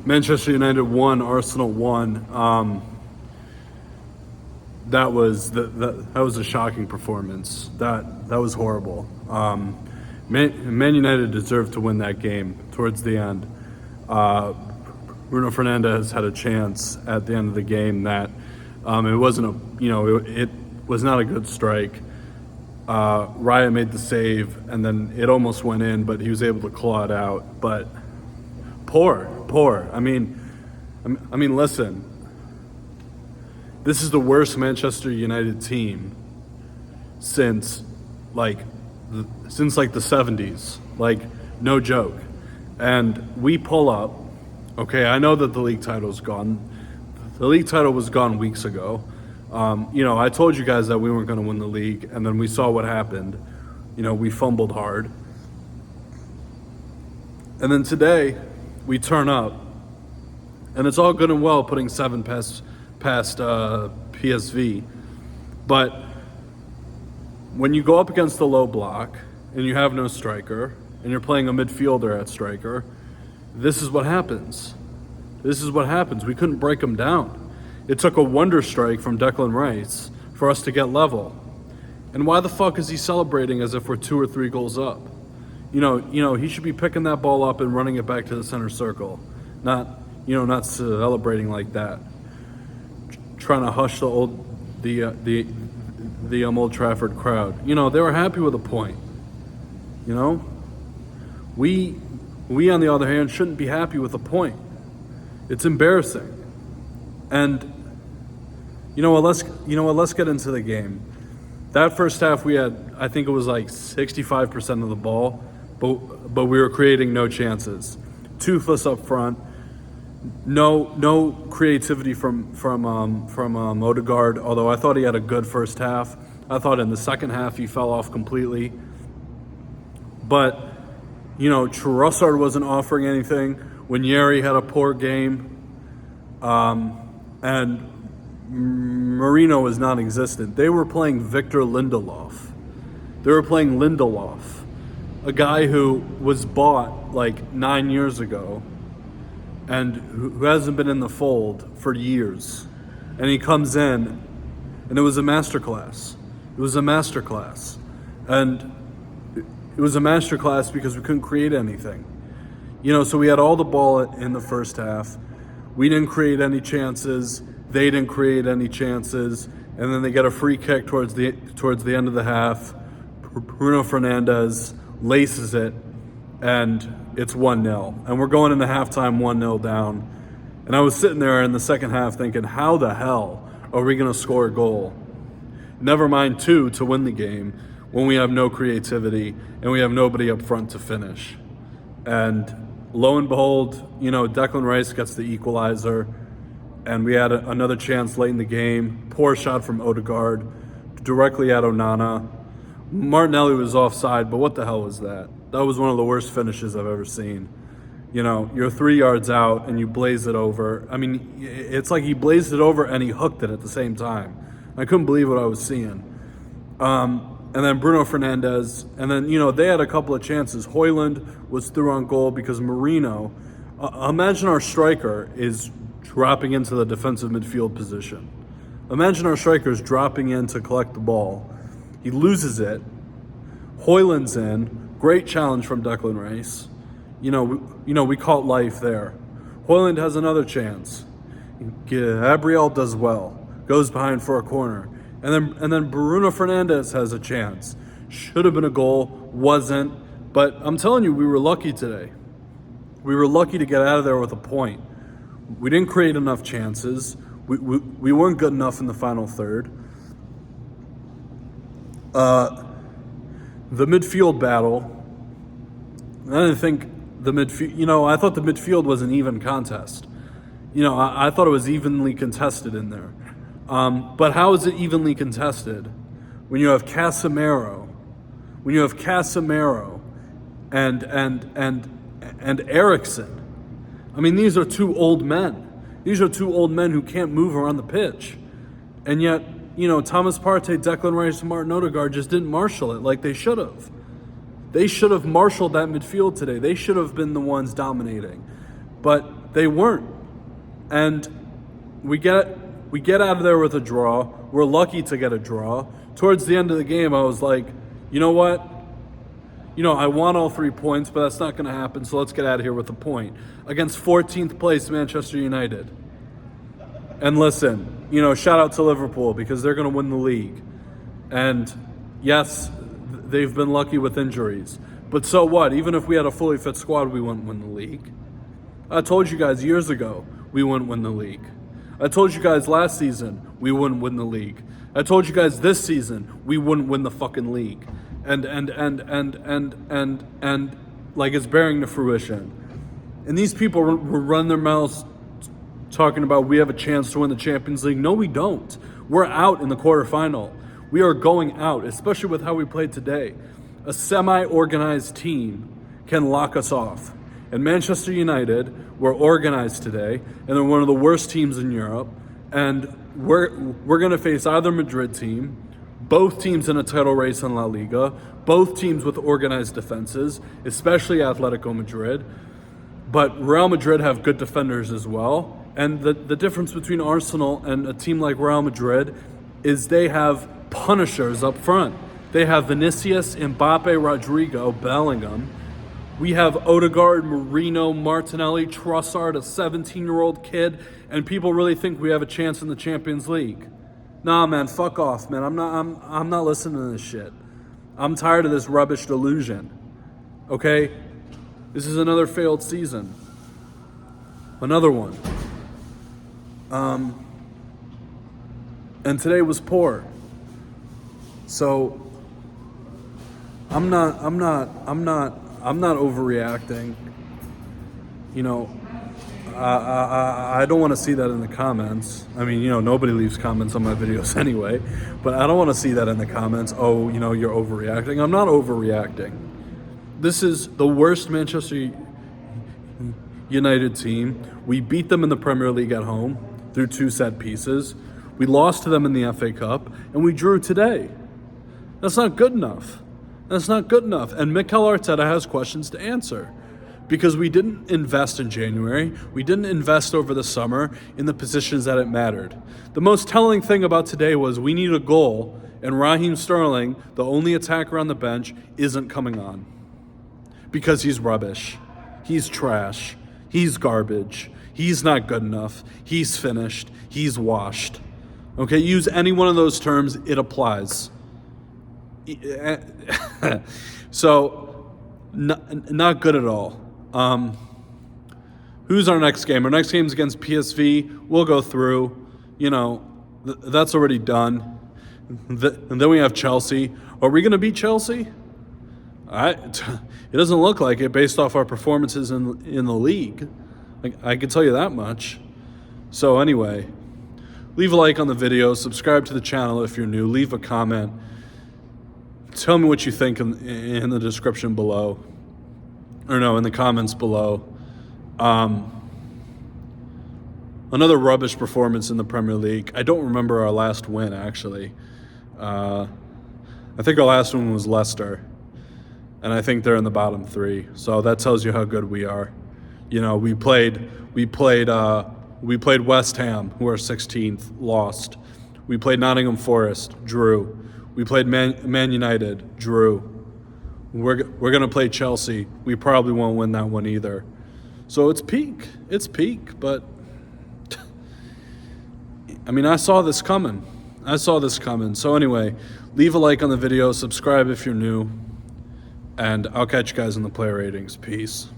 Manchester United won, Arsenal won. That was that was a shocking performance. That was horrible. Man United deserved to win that game towards the end. Bruno Fernandes had a chance at the end of the game that it wasn't it was not a good strike. Raya made the save, and then it almost went in, but he was able to claw it out. But poor. I mean, listen. This is the worst Manchester United team since the 70s. Like, no joke. And we pull up. Okay, I know that the league title's gone. The league title was gone weeks ago. I told you guys that we weren't going to win the league, and then we saw what happened. We fumbled hard. And then today, we turn up, and it's all good and well putting 7 past PSV. But when you go up against the low block, and you have no striker, and you're playing a midfielder at striker, this is what happens. We couldn't break them down. It took a wonder strike from Declan Rice for us to get level. And why the fuck is he celebrating as if we're 2 or 3 goals up? He should be picking that ball up and running it back to the center circle, not celebrating like that. Trying to hush the Old Trafford crowd. They were happy with a point. We on the other hand shouldn't be happy with a point. It's embarrassing. And let's get into the game. That first half we had, I think it was like 65% of the ball, but we were creating no chances. Toothless up front. No creativity from Odegaard, although I thought he had a good first half. I thought in the second half he fell off completely. But, Trossard wasn't offering anything. Nwaneri had a poor game. And Marino was non-existent. They were playing Victor Lindelof. A guy who was bought like 9 years ago and who hasn't been in the fold for years. And he comes in, and it was a masterclass. And it was a masterclass because we couldn't create anything. So we had all the ball in the first half. We didn't create any chances. They didn't create any chances. And then they get a free kick towards the end of the half. Bruno Fernandes laces it, and it's 1-0. And we're going into halftime 1-0 down. And I was sitting there in the second half thinking, how the hell are we going to score a goal? Never mind 2 to win the game when we have no creativity and we have nobody up front to finish. And lo and behold, Declan Rice gets the equalizer, and we had another chance late in the game. Poor shot from Odegaard, directly at Onana. Martinelli was offside, but what the hell was that? That was one of the worst finishes I've ever seen. You're 3 yards out and you blaze it over. I mean, it's like he blazed it over and he hooked it at the same time. I couldn't believe what I was seeing. And then Bruno Fernandes, and then, they had a couple of chances. Højlund was through on goal because Marino, imagine our striker is dropping into the defensive midfield position. Imagine our striker is dropping in to collect the ball. He loses it. Højlund's in. Great challenge from Declan Rice. We caught life there. Højlund has another chance. Gabriel does well. Goes behind for a corner. And then Bruno Fernandes has a chance. Should have been a goal, wasn't. But I'm telling you, we were lucky today. We were lucky to get out of there with a point. We didn't create enough chances. We weren't good enough in the final third. The midfield battle, I didn't think the midfield, I thought the midfield was an even contest. I thought it was evenly contested in there. But how is it evenly contested when you have Casemiro, and Eriksen? I mean, these are 2 old men. These are 2 old men who can't move around the pitch. And yet, Thomas Partey, Declan Rice, and Martin Odegaard just didn't marshal it like they should have. They should have marshaled that midfield today. They should have been the ones dominating. But they weren't. And we get out of there with a draw. We're lucky to get a draw. Towards the end of the game, I was like, you know what? I want all 3 points, but that's not going to happen, so let's get out of here with a point. Against 14th place Manchester United. And listen, shout out to Liverpool because they're going to win the league. And yes, they've been lucky with injuries. But so what? Even if we had a fully fit squad, we wouldn't win the league. I told you guys years ago we wouldn't win the league. I told you guys last season we wouldn't win the league. I told you guys this season we wouldn't win the fucking league. And like it's bearing to fruition. And these people run their mouths talking about we have a chance to win the Champions League. No, we don't. We're out in the quarterfinal. We are going out, especially with how we played today. A semi-organized team can lock us off. And Manchester United were organized today, and they're one of the worst teams in Europe. And we're going to face either Madrid team, both teams in a title race in La Liga, both teams with organized defenses, especially Atletico Madrid. But Real Madrid have good defenders as well. And the difference between Arsenal and a team like Real Madrid is they have punishers up front. They have Vinicius, Mbappe, Rodrigo, Bellingham. We have Odegaard, Marino, Martinelli, Trossard, a 17-year-old kid, and people really think we have a chance in the Champions League. Nah, man, fuck off, man. I'm not listening to this shit. I'm tired of this rubbish delusion. Okay? This is another failed season. Another one. And today was poor. So I'm not overreacting. I don't want to see that in the comments. I mean, nobody leaves comments on my videos anyway, but I don't want to see that in the comments. Oh, you're overreacting. I'm not overreacting. This is the worst Manchester United team. We beat them in the Premier League at home through 2 set pieces. We lost to them in the FA Cup, and we drew today. That's not good enough. That's not good enough. And Mikel Arteta has questions to answer because we didn't invest in January. We didn't invest over the summer in the positions that it mattered. The most telling thing about today was we need a goal, and Raheem Sterling, the only attacker on the bench, isn't coming on because he's rubbish. He's trash. He's garbage. He's not good enough. He's finished. He's washed. Okay, use any one of those terms, it applies. So, not good at all. Who's our next game? Our next game is against PSV. We'll go through. That's already done. And then we have Chelsea. Are we going to beat Chelsea? It doesn't look like it based off our performances in the league. I can tell you that much. So anyway, leave a like on the video. Subscribe to the channel if you're new. Leave a comment. Tell me what you think in the description below. Or no, in the comments below. Another rubbish performance in the Premier League. I don't remember our last win, actually. I think our last one was Leicester. And I think they're in the bottom 3. So that tells you how good we are. We played West Ham, who are 16th, lost. We played Nottingham Forest, drew. We played Man United, drew. We're going to play Chelsea. We probably won't win that one either. So it's peak. It's peak, but I saw this coming. So anyway, leave a like on the video, subscribe if you're new, and I'll catch you guys in the player ratings. Peace.